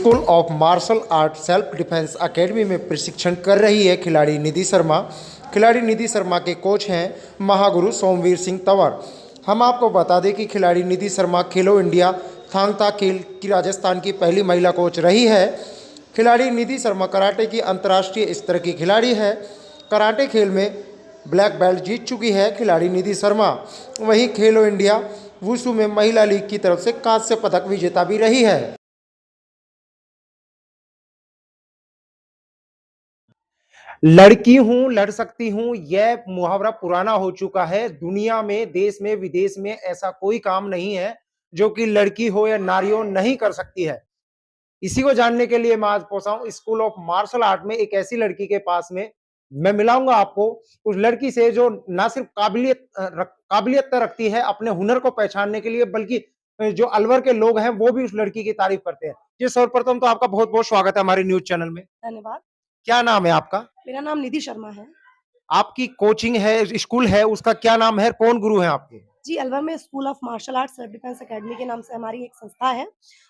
School of martial art self defence academy में प्रशिक्षण कर रही है खिलाड़ी निधि शर्मा। खिलाड़ी निधि शर्मा के कोच हैं महागुरु सोमवीर सिंह तंवर। हम आपको बता दें कि खिलाड़ी निधि शर्मा खेलो इंडिया थांग ता खेल की राजस्थान की पहली महिला कोच रही है। खिलाड़ी निधि शर्मा कराटे की अंतर्राष्ट्रीय स्तर की खिलाड़ी है। कराटे खेल में ब्लैक बेल्ट जीत चुकी है खिलाड़ी निधि शर्मा। वहीं खेलो इंडिया वुशु में महिला लीग की तरफ से कांस्य पदक विजेता भी रही है। लड़की हूं लड़ सकती हूं, यह मुहावरा पुराना हो चुका है। दुनिया में, देश में, विदेश में ऐसा कोई काम नहीं है जो कि लड़की हो या नारी हो नहीं कर सकती है। इसी को जानने के लिए मैं आज पहुंचा हूं स्कूल ऑफ मार्शल आर्ट में एक ऐसी लड़की के पास में। मैं मिलाऊंगा आपको उस लड़की से जो ना सिर्फ काबिलियत रखती है अपने हुनर को पहचानने के लिए, बल्कि जो अलवर के लोग हैं वो भी उस लड़की की तारीफ करते हैं। जी, सर्वप्रथम तो आपका बहुत बहुत स्वागत है हमारे न्यूज चैनल में। धन्यवाद। क्या नाम है आपका? मेरा नाम निधि शर्मा है। आपकी कोचिंग है, स्कूल है, उसका क्या नाम है? कौन गुरु हैं आपके? जी, अलवर में school of martial art self defence academy के नाम से हमारी एक संस्था है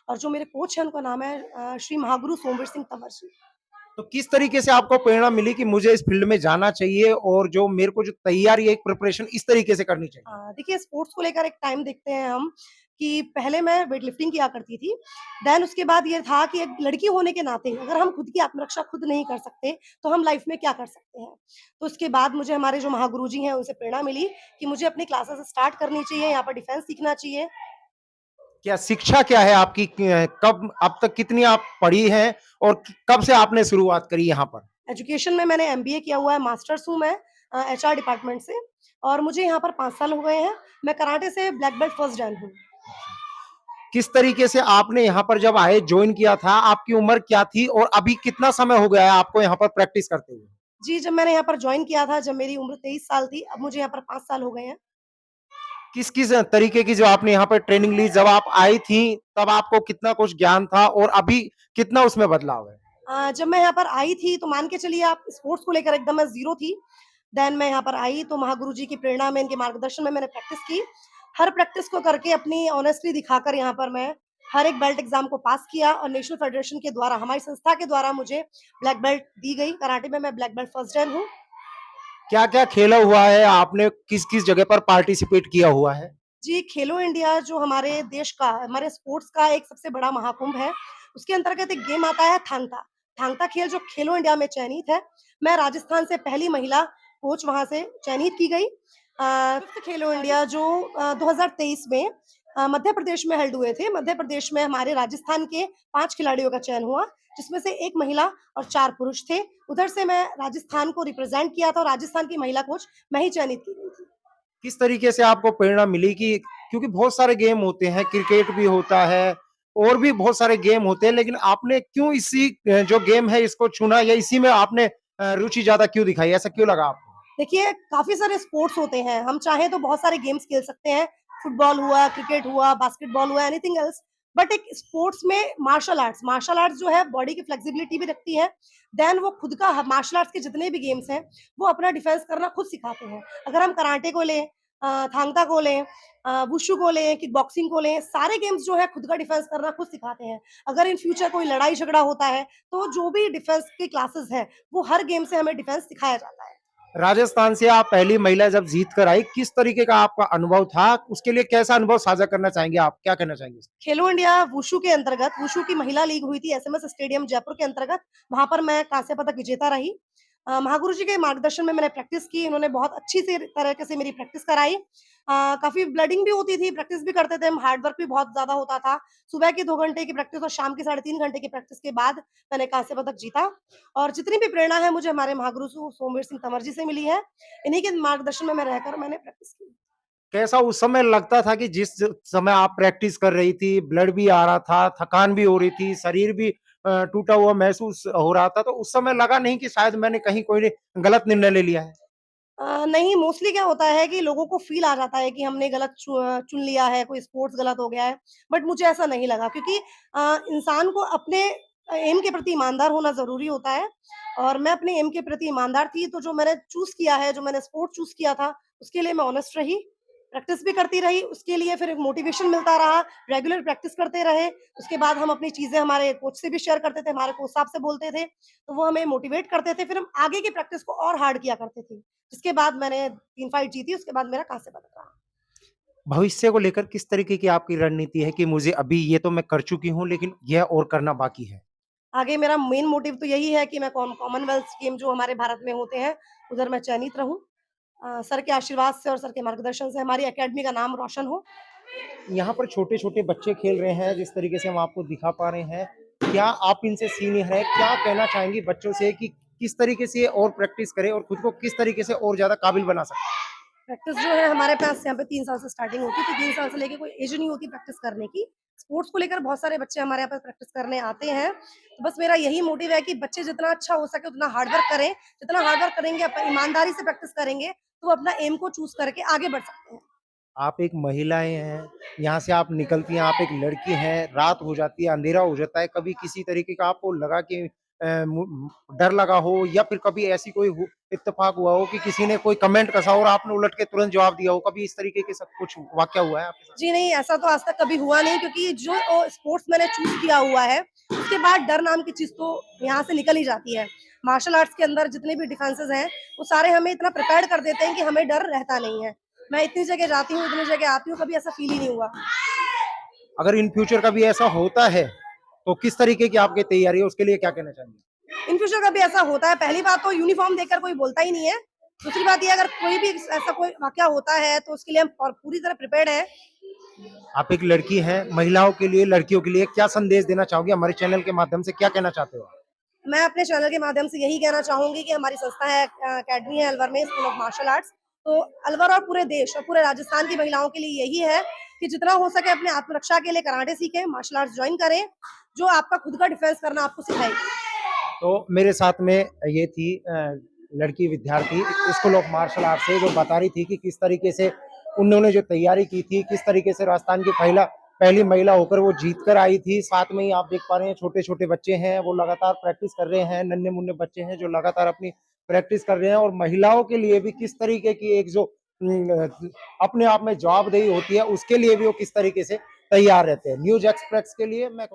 और जो मेरे कोच हैं उनका नाम है श्री महागुरु सोमवीर सिंह तंवर जी। तो किस तरीके से आपको प्रेरणा मिली कि मुझे इस फील्ड में जाना चाहिए और जो मेरे को जो तैयारी है, एक प्रिपरेशन इस तरीके से करनी चाहिए? देखिए, स्पोर्ट्स को लेकर एक टाइम देखते हैं हम कि पहले मैं वेट लिफ्टिंग किया करती थी। देन उसके बाद ये था कि एक लड़की होने के नाते अगर हम खुद की आत्मरक्षा खुद नहीं कर सकते, तो हम लाइफ में क्या कर सकते हैं? तो उसके बाद मुझे हमारे जो महागुरुजी हैं उनसे प्रेरणा मिली कि मुझे अपनी क्लासेस स्टार्ट करनी चाहिए, यहाँ पर डिफेंस सीखना चाहिए। क्या शिक्षा क्या है आपकी? कब अब तक कितनी आप पढ़ी हैं और कब से आपने शुरुआत करी यहाँ पर? एजुकेशन में मैंने एमबीए किया हुआ है, मास्टर्स हूँ मैं एचआर डिपार्टमेंट से और मुझे यहाँ पर 5 साल हो गए हैं। मैं कराटे से ब्लैक बेल्ट फर्स्ट डैन हूँ। किस तरीके से आपने यहाँ पर जब आए, ज्वाइन किया था, आपकी उम्र क्या थी और अभी कितना समय हो गया है आपको यहाँ पर प्रैक्टिस करते हुए? जी, जब मैंने यहाँ पर जॉइन किया था, जब मेरी उम्र 23 साल थी, अब मुझे यहाँ पर 5 साल हो गए हैं। किस-किस तरीके की जो आपने यहाँ पर ट्रेनिंग ली, जब आप आई थी, तब आपको कितना कुछ ज्ञान था और अभी कितना उसमें बदलाव है? जब मैं यहाँ पर आई थी तो मान के चलिए आप स्पोर्ट्स को लेकर एकदम मैं ज़ीरो थी। देन मैं यहाँ पर आई तो महागुरु जी की प्रेरणा में, इनके मार्गदर्शन में मैंने प्रैक्टिस की। हर प्रैक्टिस को करके अपनी ऑनेस्टी दिखाकर यहाँ पर मैं हर एक बेल्ट एग्ज़ाम को पास किया और नेशनल फेडरेशन के द्वारा, हमारी संस्था के द्वारा मुझे ब्लैक बेल्ट दी गई। कराटे में मैं ब्लैक बेल्ट फर्स्ट डैन हूँ। क्या-क्या खेला हुआ है? आपने किस-किस जगह पर पार्टिसिपेट किया हुआ है? जी, खेलो इंडिया जो हमारे देश का, हमारे स्पोर्ट्स का एक सबसे बड़ा महाकुंभ है, उसके अंतर्गत एक गेम आता है थांग ता। थांग ता खेल जो खेलो इंडिया में चयनित है। मैं राजस्थान से पहली महिला कोच वहाँ से चयनित की गई। खेलो इंडिया जो 2023 में मध्य प्रदेश में हेल्ड हुए थे। मध्य प्रदेश में हमारे राजस्थान के 5 खिलाड़ियों का चयन हुआ, जिसमें से 1 महिला और 4 पुरुष थे। उधर से मैं राजस्थान को रिप्रेज़ेंट किया था और राजस्थान की महिला कोच मैं ही चयनित की गई थी। किस तरीके से आपको प्रेरणा मिली कि क्योंकि बहुत सारे गेम होते हैं, क्रिकेट भी होता है और भी बहुत सारे गेम होते हैं, लेकिन आपने क्यों जो गेम है इसको चुना या इसी में आपने रुचि ज़्यादा क्यों दिखाई? ऐसा क्यों लगा आपको? देखिए, काफ़ी सारे स्पोर्ट्स होते हैं, हम चाहें तो बहुत सारे गेम्स खेल सकते हैं, फुटबॉल हुआ, क्रिकेट हुआ, बास्केटबॉल हुआ, एनीथिंग एल्स। बट एक स्पोर्ट्स में मार्शल आर्ट्स जो है बॉडी की फ्लेक्सिबिलिटी भी रखती है। देन वो खुद का मार्शल आर्ट्स के जितने भी गेम्स हैं, वो अपना डिफेंस करना खुद सिखाते हैं। अगर हम कराटे को लें, थांग ता को लें, वुशु को लें, किक बॉक्सिंग को लें, सारे गेम्स जो है खुद का डिफेंस करना खुद सिखाते हैं। अगर इन फ्यूचर कोई लड़ाई झगड़ा होता है, तो जो भी डिफेंस की क्लासेस हैं, वो हर गेम से हमें डिफेंस सिखाया जाता है। राजस्थान से आप पहली महिला जब जीत कर आई, किस तरीके का आपका अनुभव था? उसके लिए कैसा अनुभव साझा करना चाहेंगे आप? क्या कहना चाहेंगे? खेलो इंडिया वुशु के अंतर्गत, वुशु की महिला लीग हुई थी एसएमएस स्टेडियम जयपुर के अंतर्गत, वहाँ पर मैं कांस्य पदक विजेता रही। महागुरु जी के मार्गदर्शन में मैंने प्रैक्टिस की, उन्होंने बहुत अच्छी से तरीके से मेरी प्रैक्टिस कराई। काफ़ी ब्लडिंग भी होती थी, प्रैक्टिस भी करते थे हम, हार्ड वर्क भी बहुत ज़्यादा होता था। सुबह की 2 घंटे की प्रैक्टिस और शाम की 3.5 घंटे की प्रैक्टिस के बाद मैंने कांस्य पदक जीता और जितनी भी प्रेरणा है मुझे हमारे महागुरु सोमवीर सिंह तंवर जी से मिली है। इन्हीं के मार्गदर्शन में मैं रहकर मैंने प्रैक्टिस की। कैसा उस समय लगता था कि जिस समय आप प्रैक्टिस कर रही थी, ब्लड भी आ रहा था, थकान भी हो रही थी, शरीर भी टूटा हुआ महसूस हो रहा था, तो उस समय लगा नहीं कि शायद मैंने कहीं कोई गलत निर्णय ले लिया है? नहीं, मोस्टली क्या होता है कि लोगों को फ़ील आ जाता है कि हमने गलत चुन लिया है, कोई स्पोर्ट्स गलत हो गया है। बट मुझे ऐसा नहीं लगा क्योंकि इंसान को अपने एम के प्रति ईमानदार होना ज़रूरी होता है और मैं अपने एम के प्रति ईमानदार थी, तो जो मैंने चूज़ किया है, जो मैंने स्पोर्ट चूज़ किया था, उसके लिए मैं ऑनेस्ट रही। प्रैक्टिस भी करती रही, उसके लिए फिर एक मोटिवेशन मिलता रहा, रेगुलर प्रैक्टिस करते रहे। उसके बाद हम अपनी चीज़ें हमारे कोच से भी शेयर करते थे, हमारे कोच साहब से बोलते थे, तो वो हमें मोटिवेट करते थे, फिर हम आगे की प्रैक्टिस को और हार्ड किया करते थे। जिसके बाद मैंने 3 फाइट जीती, उसके बाद मेरा काँस्य पदक रहा। भविष्य को लेकर किस तरीके की आपकी रणनीति है कि मुझे अभी ये तो मैं कर चुकी हूँ, लेकिन यह और करना बाकी है? आगे मेरा मेन मोटिव तो यही है कि मैं कॉमनवेल्थ गेम जो हमारे भारत में होते हैं, उधर मैं चयनित रहूँ। सर के आशीर्वाद से और सर के मार्गदर्शन से हमारी अकेडमी का नाम रोशन हो। यहाँ पर छोटे-छोटे बच्चे खेल रहे हैं, जिस तरीके से हम आपको दिखा पा रहे हैं। क्या आप इनसे सीनियर हैं, क्या कहना चाहेंगी बच्चों से कि किस तरीके से और प्रैक्टिस करें और खुद को किस तरीके से और ज़्यादा काबिल बना सकते हैं? प्रैक्टिस जो है हमारे पास यहाँ पे 3 साल से स्टार्टिंग होती है, तो 3 साल से लेके कोई एज नहीं होती प्रैक्टिस करने की। स्पोर्ट्स को लेकर बहुत सारे बच्चे हमारे यहाँ पे प्रैक्टिस करने आते हैं। तो बस मेरा यही मोटिव है कि बच्चे जितना अच्छा हो सके उतना हार्ड वर्क करें। जितना हार्ड वर्क करेंगे, ईमानदारी से प्रैक्टिस करेंगे, तो वो अपना एम को चूज़ करके आगे बढ़ सकते हैं। आप एक महिलाएँ हैं, यहाँ से आप निकलती हैं, आप एक लड़की हैं, रात हो जाती है, अंधेरा हो जाता है, कभी किसी तरीके का आपको लगा कि डर लगा हो या फिर कभी ऐसी कोई इत्तेफ़ाक हुआ हो कि किसी ने कोई कमेंट कसा हो और आपने उलट के तुरंत जवाब दिया हो, कभी इस तरीके के सब कुछ वाक़या हुआ है आपके साथ? जी नहीं, ऐसा तो आज तक कभी हुआ नहीं क्योंकि जो स्पोर्ट्स मैंने चूज़ किया हुआ है, उसके बाद डर नाम की चीज़ तो यहाँ से निकल ही जाती है। मार्शल आर्ट्स के अंदर जितने भी डिफेंसेस हैं, वो सारे हमें इतना प्रिपेयर्ड कर देते हैं कि हमें डर रहता नहीं है। मैं इतनी जगह जाती हूँ, इतनी जगह आती हूँ, कभी ऐसा फ़ील ही नहीं हुआ। अगर इन फ्यूचर कभी ऐसा होता है, तो किस तरीके की आपकी तैयारी है, उसके लिए क्या कहना चाहेंगे? इन फ्यूचर कभी ऐसा होता है, पहली बात तो यूनिफ़ॉर्म देखकर कोई बोलता ही नहीं है। दूसरी बात ये अगर कोई भी ऐसा कोई वाक़या होता है, तो उसके लिए हम पूरी तरह प्रिपेयर्ड हैं। आप एक लड़की हैं, महिलाओं के लिए, लड़कियों के लिए क्या संदेश देना चाहोगे? हमारे चैनल के माध्यम से क्या कहना चाहते हो आप? मैं अपने चैनल के माध्यम से यही कहना चाहूँगी कि हमारी संस्था है अकेडमी है अलवर में स्कूल ऑफ मार्शल आर्ट्स। तो अलवर और पूरे देश और पूरे राजस्थान की महिलाओं के लिए यही है कि जितना हो सके अपने आत्मरक्षा के लिए कराटे सीखें, मार्शल आर्ट्स जॉइन करें, जो आपका खुद का डिफेंस करना आपको सिखाएगी। तो मेरे साथ में ये थी लड़की विद्यार्थी स्कूल ऑफ मार्शल आर्ट से जो बता रही थी कि किस तरीके से उन्होंने जो तैयारी की थी, किस तरीके से राजस्थान की पहली महिला होकर वो जीत कर आई थी। साथ में ही आप देख पा रहे हैं छोटे-छोटे बच्चे हैं, वो लगातार प्रैक्टिस कर रहे हैं, नन्हे-मुन्ने बच्चे हैं जो लगातार अपनी प्रैक्टिस कर रहे हैं और महिलाओं के लिए भी किस तरीके की एक जो अपने आप में जवाबदेही होती है, उसके लिए भी वो किस तरीके से तैयार रहते हैं। न्यूज़ एक्सप्रेस के लिए मैं